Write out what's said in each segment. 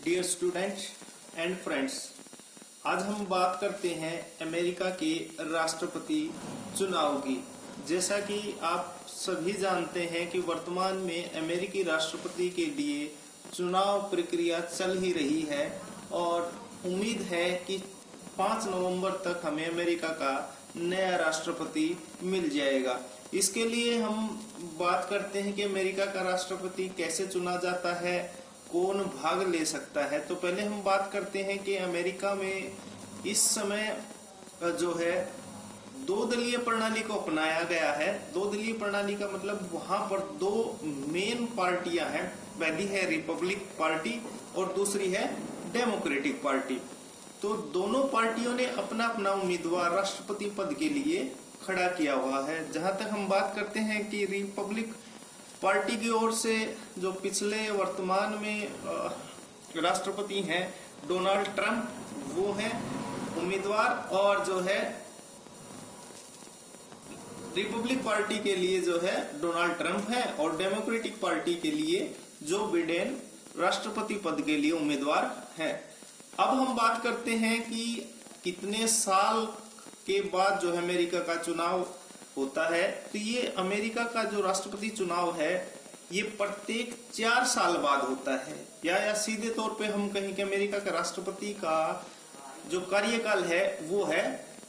Dear students and friends, आज हम बात करते हैं अमेरिका के राष्ट्रपति चुनाव की। जैसा कि आप सभी जानते हैं कि वर्तमान में अमेरिकी राष्ट्रपति के लिए चुनाव प्रक्रिया चल ही रही है और उम्मीद है कि 5 नवंबर तक हमें अमेरिका का नया राष्ट्रपति मिल जाएगा। इसके लिए हम बात करते हैं कि अमेरिका का राष्ट्रपति कैसे चुना जाता है, कौन भाग ले सकता है। तो पहले हम बात करते हैं कि अमेरिका में इस समय जो है 2 दलीय प्रणाली को अपनाया गया है। 2 दलीय प्रणाली का मतलब वहां पर 2 मेन पार्टियां हैं। पहली है रिपब्लिक पार्टी और दूसरी है डेमोक्रेटिक पार्टी। तो दोनों पार्टियों ने अपना अपना उम्मीदवार राष्ट्रपति पद के लिए खड़ा किया हुआ है। जहां तक हम बात करते हैं कि रिपब्लिक पार्टी की ओर से जो पिछले वर्तमान में राष्ट्रपति हैं डोनाल्ड ट्रंप, वो हैं उम्मीदवार, और जो है रिपब्लिक पार्टी के लिए जो है डोनाल्ड ट्रंप है और डेमोक्रेटिक पार्टी के लिए जो बिडेन राष्ट्रपति पद के लिए उम्मीदवार है। अब हम बात करते हैं कि कितने साल के बाद जो है अमेरिका का चुनाव होता है। तो ये अमेरिका का जो राष्ट्रपति चुनाव है ये प्रत्येक 4 साल बाद होता है, या सीधे तौर पे हम कहें कि अमेरिका का राष्ट्रपति का जो कार्यकाल है वो है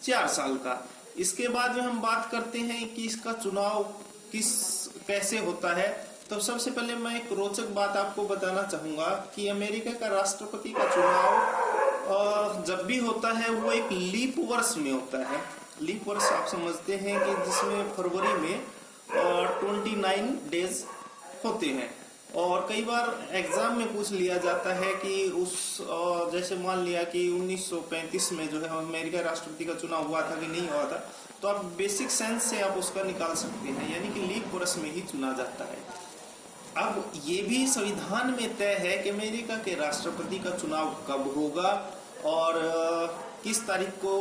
4 साल का। इसके बाद में हम बात करते हैं कि इसका चुनाव कैसे होता है। तो सबसे पहले मैं एक रोचक बात आपको बताना चाहूंगा कि अमेरिका का राष्ट्रपति का चुनाव जब भी होता है वो एक लीप वर्ष में होता है। लीप वर्ष आप समझते हैं कि जिसमें फरवरी में 29 डेज होते हैं। और कई बार एग्जाम में पूछ लिया जाता है कि जैसे मान लिया कि 1935 में जो है अमेरिका राष्ट्रपति का चुनाव हुआ था कि नहीं हुआ था, तो आप बेसिक सेंस से आप उसका निकाल सकते हैं, यानी कि लीप वर्ष में ही चुना जाता है। अब ये भी संविधान में तय है कि अमेरिका के राष्ट्रपति का चुनाव कब होगा और किस तारीख को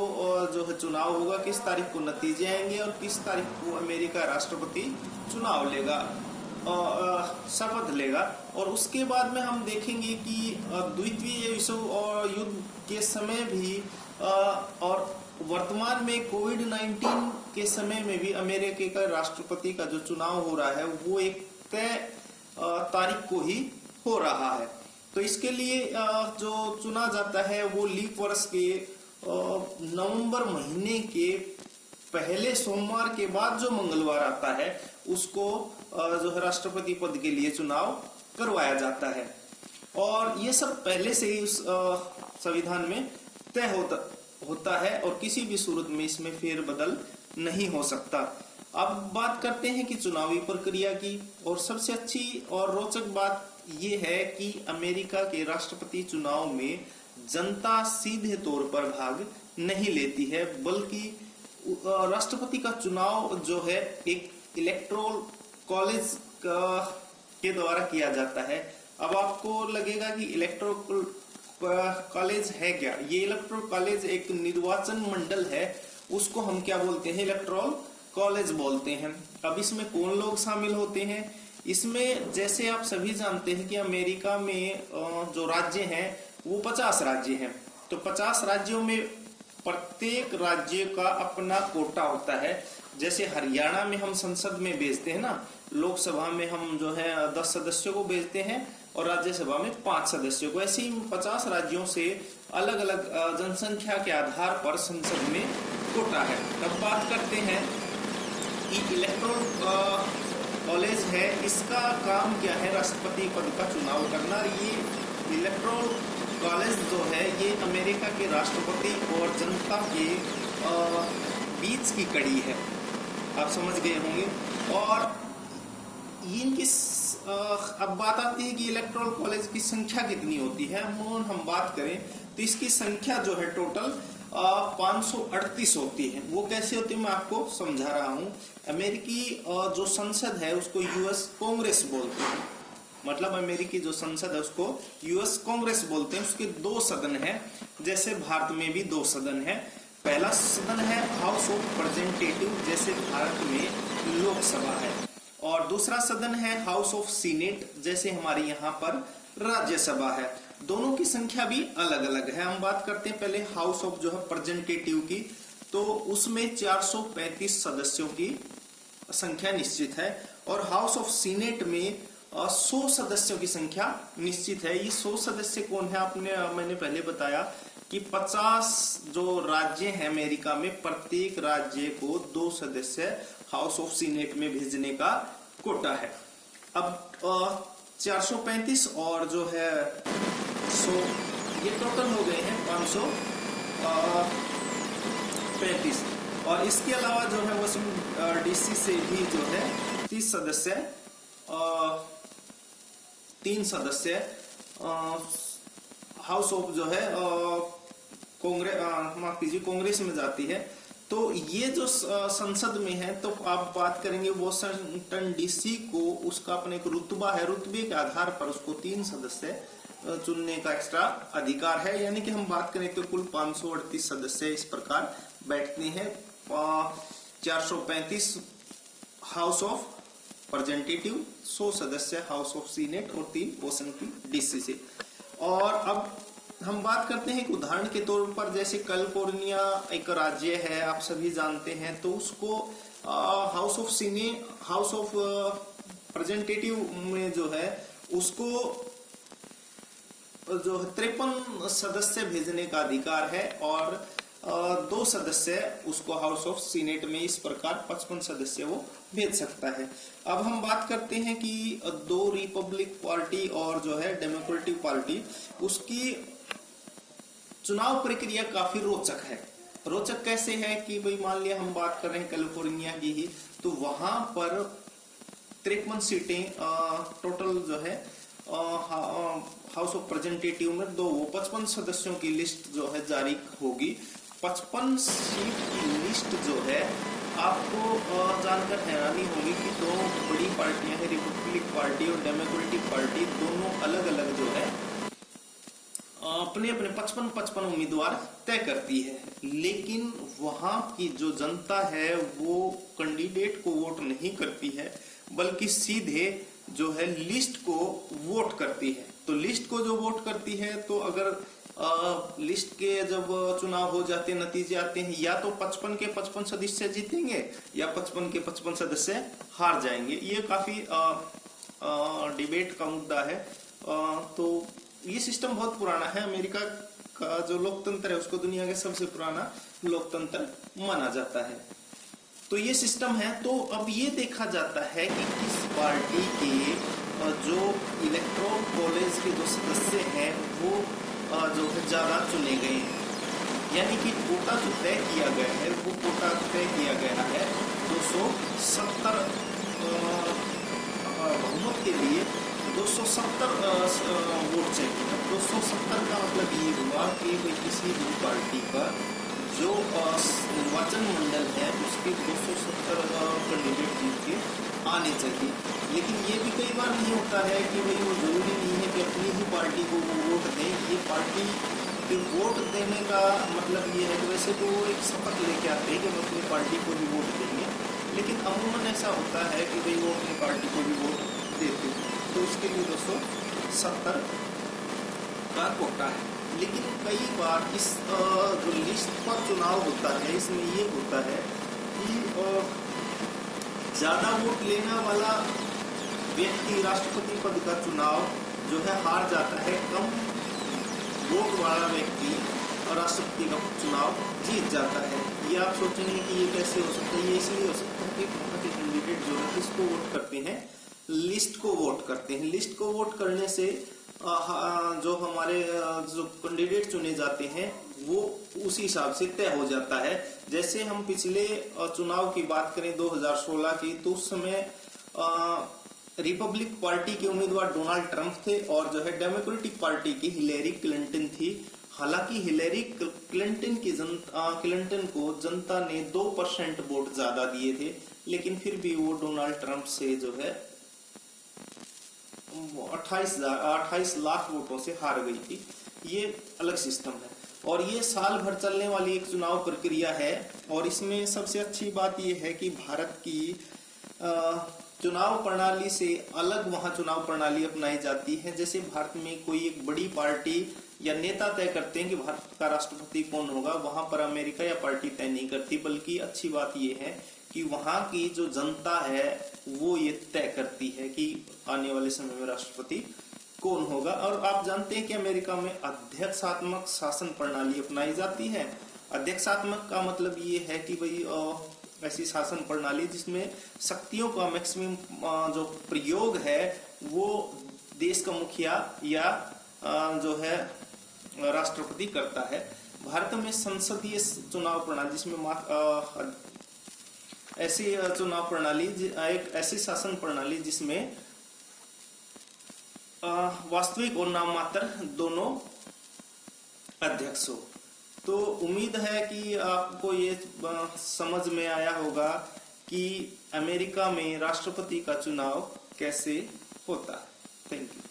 जो है चुनाव होगा, किस तारीख को नतीजे आएंगे और किस तारीख को अमेरिका राष्ट्रपति चुनाव लेगा, शपथ लेगा। और उसके बाद में हम देखेंगे कि द्वितीय विश्व युद्ध के समय भी और वर्तमान में कोविड-19 के समय में भी अमेरिका का राष्ट्रपति का जो चुनाव हो रहा है वो एक तय तारीख को ही हो रहा है। तो इसके लिए जो चुना जाता है वो लीप वर्ष के नवंबर महीने के पहले सोमवार के बाद जो मंगलवार आता है उसको जो है राष्ट्रपति पद के लिए चुनाव करवाया जाता है। और ये सब पहले से ही उस संविधान में तय होता है और किसी भी सूरत में इसमें फेरबदल नहीं हो सकता। अब बात करते हैं कि चुनावी प्रक्रिया की, और सबसे अच्छी और रोचक बात ये है कि अमेरिका के राष्ट्रपति चुनाव में जनता सीधे तौर पर भाग नहीं लेती है, बल्कि राष्ट्रपति का चुनाव जो है एक इलेक्टोरल कॉलेज के द्वारा किया जाता है। अब आपको लगेगा कि इलेक्टोरल कॉलेज है क्या? ये इलेक्टोरल कॉलेज एक निर्वाचन मंडल है, उसको हम क्या बोलते हैं? इलेक्टोरल कॉलेज बोलते हैं। अब इसमें कौन लोग शामिल होते हैं? इसमें जैसे आप सभी जानते हैं कि अमेरिका में जो राज्य हैं वो 50 राज्य हैं। तो 50 राज्यों में प्रत्येक राज्य का अपना कोटा होता है। जैसे हरियाणा में हम संसद में भेजते हैं ना, लोकसभा में हम जो है 10 सदस्यों को भेजते हैं और राज्यसभा में 5 सदस्यों को। ऐसे ही 50 राज्यों से अलग अलग जनसंख्या के आधार पर संसद में कोटा है। अब बात करते हैं कि इलेक्टोरल कॉलेज है, इसका काम क्या है? राष्ट्रपति पद का चुनाव करना। ये इलेक्टोरल कॉलेज जो है ये अमेरिका के राष्ट्रपति और जनता के बीच की कड़ी है, आप समझ गए होंगे। और इनकी अब बात आती है कि इलेक्टोरल कॉलेज की संख्या कितनी होती है। हम बात करें तो इसकी संख्या जो है टोटल 538 होती है। वो कैसे होती है मैं आपको समझा रहा हूँ। अमेरिकी जो संसद है उसको यूएस कांग्रेस बोलते हैं, मतलब अमेरिकी जो संसद है उसको यूएस कांग्रेस बोलते हैं। उसके 2 सदन हैं, जैसे भारत में भी 2 सदन है। पहला सदन है हाउस ऑफ रिप्रेजेंटेटिव, जैसे भारत में लोकसभा है, और दूसरा सदन है हाउस ऑफ सीनेट, जैसे हमारे यहाँ पर राज्यसभा है। दोनों की संख्या भी अलग अलग है। हम बात करते हैं पहले हाउस ऑफ जो है रिप्रेजेंटेटिव की, तो उसमें 435 सदस्यों की संख्या निश्चित है और हाउस ऑफ सीनेट में 100 सदस्यों की संख्या निश्चित है। ये 100 सदस्य कौन है, मैंने पहले बताया कि 50 जो राज्य हैं अमेरिका में, प्रत्येक राज्य को 2 सदस्य हाउस ऑफ सीनेट में भेजने का कोटा है। अब 435 और जो है 100, ये टोटल हो गए हैं 535। और इसके अलावा जो है वाशिंगटन डीसी से भी जो है 30 सदस्य 3 सदस्य हाउस ऑफ जो है कांग्रेस में जाती है। तो ये जो संसद में है, तो आप बात करेंगे वाशिंगटन डीसी को, उसका अपने एक रुतबा है, रुतबे के आधार पर उसको 3 सदस्य चुनने का एक्स्ट्रा अधिकार है। यानी कि हम बात करें तो कुल 538 सदस्य इस प्रकार बैठते हैं। 435 हाउस ऑफ रिप्रेजेंटेटिव, 100 सदस्य हाउस ऑफ सीनेट और 3 वाशिंगटन डीसी से। और अब हम बात करते हैं कि उदाहरण के तौर पर जैसे कैलिफोर्निया एक राज्य है, आप सभी जानते हैं, तो उसको हाउस ऑफ रिप्रेजेंटेटिव में जो है उसको जो 53 सदस्य भेजने का अधिकार है और 2 सदस्य उसको हाउस ऑफ सीनेट में, इस प्रकार 55 सदस्य वो भेज सकता है। अब हम बात करते हैं कि 2 रिपब्लिक पार्टी और जो है डेमोक्रेटिक पार्टी, उसकी चुनाव प्रक्रिया काफी रोचक है। रोचक कैसे है कि भाई मान लिया हम बात कर रहे हैं कैलिफोर्निया की ही, तो वहां पर 53 सीटें टोटल जो है हाउस ऑफ रिप्रेजेंटेटिव में 55 सदस्यों की लिस्ट जो है जारी होगी। 55 सीट की लिस्ट जो है, आपको जानकर हैरानी होगी कि 2 बड़ी पार्टियां हैं, रिपब्लिक पार्टी और डेमोक्रेटिक पार्टी, दोनों अलग अलग जो है अपने अपने 55 उम्मीदवार तय करती है। लेकिन वहां की जो जनता है वो कैंडिडेट को वोट नहीं करती है, बल्कि सीधे जो है लिस्ट को वोट करती है। तो लिस्ट को जो वोट करती है, तो अगर लिस्ट के जब चुनाव हो जाते हैं, नतीजे आते हैं, या तो 55 के 55 सदस्य जीतेंगे या 55 के 55 सदस्य हार जाएंगे। ये काफी डिबेट का मुद्दा है। तो ये सिस्टम बहुत पुराना है। अमेरिका का जो लोकतंत्र है उसको दुनिया के सबसे पुराना लोकतंत्र माना जाता है। तो ये सिस्टम है। तो अब ये देखा जाता है कि किस पार्टी के जो इलेक्टोरल कॉलेज के जो सदस्य हैं वो जो है ज्यादा चुने गए हैं। यानी कि कोटा जो तय किया गया है, वो कोटा तय किया गया है 270 बहुमत के लिए 270 वोट चाहिए। 270 का मतलब ये हुआ कि किसी भी पार्टी का जो निर्वाचन मंडल है उसके 270 कैंडिडेट जीत के आने चाहिए। लेकिन ये भी कई बार नहीं होता है कि भाई वो जरूरी नहीं है कि अपनी ही पार्टी को वो वोट दें। ये पार्टी के वोट देने का मतलब ये है कि वैसे तो वो एक शपथ लेके आते हैं कि वो अपनी पार्टी को भी वोट देंगे, लेकिन अमूमन ऐसा होता है कि भाई वो अपनी पार्टी को भी वोट देते हैं। तो इसके लिए 270 का कोटा है। लेकिन कई बार इस जो लिस्ट पर चुनाव होता है, इसमें ये होता है कि ज्यादा वोट लेने वाला व्यक्ति राष्ट्रपति पद का चुनाव जो है हार जाता है, कम वोट वाला व्यक्ति राष्ट्रपति का चुनाव जीत जाता है। ये आप सोचेंगे कि ये कैसे हो सकता है। ये इसलिए हो सकता है कि वहाँ के कैंडिडेट जो है किसको वोट करते हैं, लिस्ट को वोट करते हैं। लिस्ट को वोट करने से जो हमारे जो कैंडिडेट चुने जाते हैं वो उसी हिसाब से तय हो जाता है। जैसे हम पिछले चुनाव की बात करें 2016 की, तो उस समय रिपब्लिक पार्टी के उम्मीदवार डोनाल्ड ट्रंप थे और जो है डेमोक्रेटिक पार्टी की हिलेरी क्लिंटन थी। हालांकि हिलेरी क्लिंटन को जनता ने 2% वोट ज्यादा दिए थे, लेकिन फिर भी वो डोनाल्ड ट्रंप से जो है 28 लाख वोटों से हार गई थी। ये अलग सिस्टम है और ये साल भर चलने वाली एक चुनाव प्रक्रिया है। और इसमें सबसे अच्छी बात ये है कि भारत की चुनाव प्रणाली से अलग वहां चुनाव प्रणाली अपनाई जाती है। जैसे भारत में कोई एक बड़ी पार्टी या नेता तय करते हैं कि भारत का राष्ट्रपति कौन होगा, वहां पर अमेरिका या पार्टी तय नहीं करती, बल्कि अच्छी बात यह है कि वहां की जो जनता है वो ये तय करती है कि आने वाले समय में राष्ट्रपति कौन होगा। और आप जानते हैं कि अमेरिका में अध्यक्षात्मक शासन प्रणाली अपनाई जाती है। अध्यक्षात्मक का मतलब ये है कि भाई ऐसी शासन प्रणाली जिसमें शक्तियों का मैक्सिमम जो प्रयोग है वो देश का मुखिया या जो है राष्ट्रपति करता है। भारत में संसदीय चुनाव प्रणाली जिसमें ऐसी चुनाव प्रणाली एक ऐसी शासन प्रणाली जिसमें वास्तविक और नाममात्र दोनों अध्यक्ष हो। तो उम्मीद है कि आपको ये समझ में आया होगा कि अमेरिका में राष्ट्रपति का चुनाव कैसे होता है। Thank you.